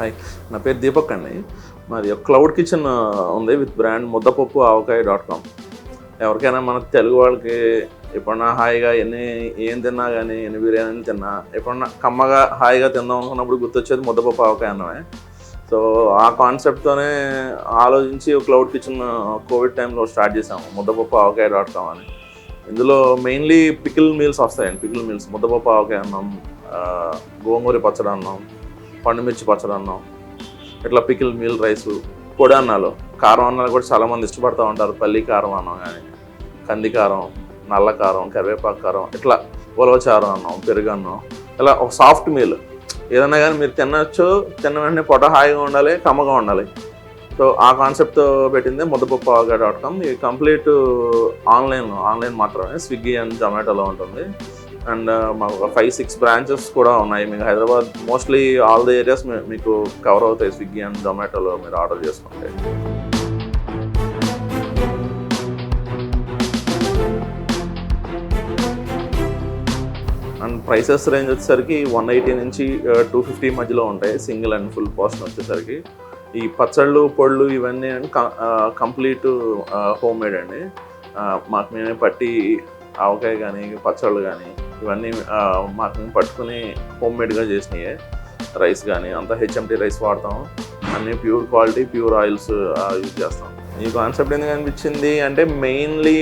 Hi, నా పేరు దీపక్ అండి. మాది ఒక క్లౌడ్ కిచెన్ ఉంది విత్ బ్రాండ్ ముద్దపప్పు ఆవకాయ.com. ఎవరికైనా మన తెలుగు వాళ్ళకి ఎప్పుడన్నా హాయిగా ఏం తిన్నా కానీ ఎన్ని బిర్యానీలు తిన్నా ఎప్పుడన్నా కమ్మగా హాయిగా తిందాం అనుకున్నప్పుడు గుర్తొచ్చేది ముద్దపప్పు ఆవకాయ అన్నమే. సో ఆ కాన్సెప్ట్తోనే ఆలోచించి క్లౌడ్ కిచెన్ కోవిడ్ టైంలో స్టార్ట్ చేసాము, ముద్దపప్పు ఆవకాయ.com అని. ఇందులో మెయిన్లీ పికిల్ మీల్స్ వస్తాయండి. పికిల్ మీల్స్ ముద్దపప్పు ఆవకాయ అన్నం, గోంగూర పచ్చడి అన్నం, పండుమిర్చి పచ్చడి అన్నం, ఇట్లా పికిల్ మీల్ రైసు, పొడి అన్నాలు, కారం అన్నాలు కూడా చాలామంది ఇష్టపడుతూ ఉంటారు. పల్లి కారం అన్నం కానీ, కంది కారం, నల్ల కారం, కరివేపాకు కారం, ఇట్లా ఉలవచారం అన్నం, పెరుగు అన్నం, ఇలా ఒక సాఫ్ట్ మీల్ ఏదన్నా కానీ మీరు తినచ్చు. తిన్న వెంటనే పొట్ట హాయిగా ఉండాలి, కమ్మగా ఉండాలి. సో ఆ కాన్సెప్ట్తో పెట్టింది ముద్దపప్పు ఆవకాయ.com. ఇది కంప్లీట్ ఆన్లైన్ మాత్రమే, స్విగ్గీ అండ్ జొమాటోలో ఉంటుంది. అండ్ మాకు ఒక 5-6 బ్రాంచెస్ కూడా ఉన్నాయి. మీకు Hyderabad mostly all the areas మీకు కవర్ అవుతాయి స్విగ్గీ అండ్ జొమాటోలో మీరు ఆర్డర్ చేసుకుంటే. అండ్ ప్రైసెస్ రేంజ్ వచ్చేసరికి 180 నుంచి 250 మధ్యలో ఉంటాయి, సింగిల్ అండ్ ఫుల్ పోర్షన్ వచ్చేసరికి. ఈ పచ్చళ్ళు పొళ్ళు ఇవన్నీ కంప్లీట్ హోమ్ మేడ్ అండి. మాకు మేమే పట్టి ఆవకాయ కానీ పచ్చళ్ళు కానీ ఇవన్నీ మాకు మేము పట్టుకుని హోమ్ మేడ్గా చేసినాయి. రైస్ కానీ అంతా హెచ్ఎంటీ రైస్ వాడతాం, అన్నీ pure quality, pure oils use చేస్తాం. ఈ కాన్సెప్ట్ ఎందుకు అనిపించింది అంటే మెయిన్లీ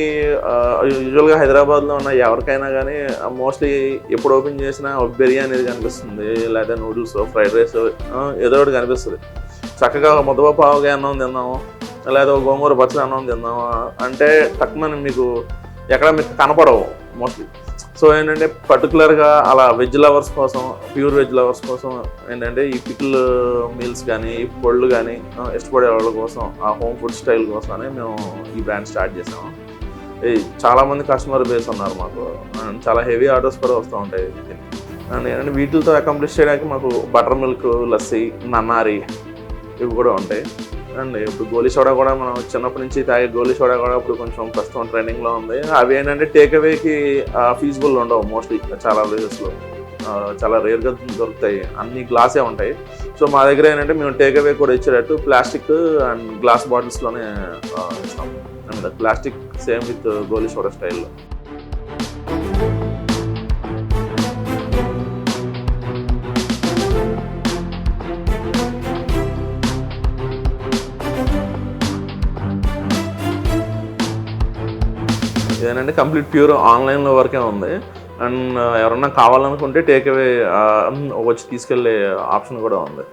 యూజువల్గా హైదరాబాద్లో ఉన్న ఎవరికైనా కానీ మోస్ట్లీ ఎప్పుడు ఓపెన్ చేసినా బిర్యానీ కనిపిస్తుంది, లేదా నూడిల్స్, ఫ్రైడ్ రైస్ ఏదో ఒకటి కనిపిస్తుంది. చక్కగా ముద్దపప్పు ఆవకాయ అన్నం తిందాము, లేదా గోంగూర పచ్చడి అన్నం తిందాము అంటే తక్కువ మీకు ఎక్కడ మీకు కనపడవు మోస్ట్లీ. సో ఏంటంటే పర్టికులర్గా అలా వెజ్ లవర్స్ కోసం, ప్యూర్ వెజ్ లవర్స్ కోసం ఏంటంటే ఈ పికిల్ మీల్స్ కానీ ఈ పొళ్ళు కానీ ఇష్టపడే వాళ్ళ కోసం, ఆ హోమ్ ఫుడ్ స్టైల్ కోసమని మేము ఈ బ్రాండ్ స్టార్ట్ చేసాము. చాలామంది కస్టమర్ బేస్ ఉన్నారు మాకు, చాలా హెవీ ఆర్డర్స్ కూడా వస్తూ ఉంటాయి. అండ్ ఏంటంటే వీటితో అకాంప్లిష్ చేయడానికి మాకు బటర్ మిల్క్, లస్సీ, నన్నారి ఇవి కూడా ఉంటాయి. అండ్ ఇప్పుడు గోలీ సోడా కూడా మనం చిన్నప్పటి నుంచి తాగే గోలీ సోడా కూడా ఇప్పుడు కొంచెం ప్రస్తుతం ట్రెండింగ్లో ఉంది. అవి ఏంటంటే టేక్ అవేకి ఫీజిబుల్ ఉండవు మోస్ట్లీ, చాలా ప్లేసెస్లో చాలా రేర్గా దొరుకుతాయి, అన్ని గ్లాసే ఉంటాయి. సో మా దగ్గర ఏంటంటే మేము టేక్ అవే కూడా ఇచ్చేటట్టు ప్లాస్టిక్ అండ్ గ్లాస్ బాటిల్స్లోనే ఇస్తాం. And plastic same with Goli soda స్టైల్లో. ఇదేనంటే కంప్లీట్ ప్యూర్ ఆన్లైన్లో వరకే ఉంది. అండ్ ఎవరన్నా కావాలనుకుంటే టేక్ అవే వచ్చి తీసుకెళ్ళే ఆప్షన్ కూడా ఉంది.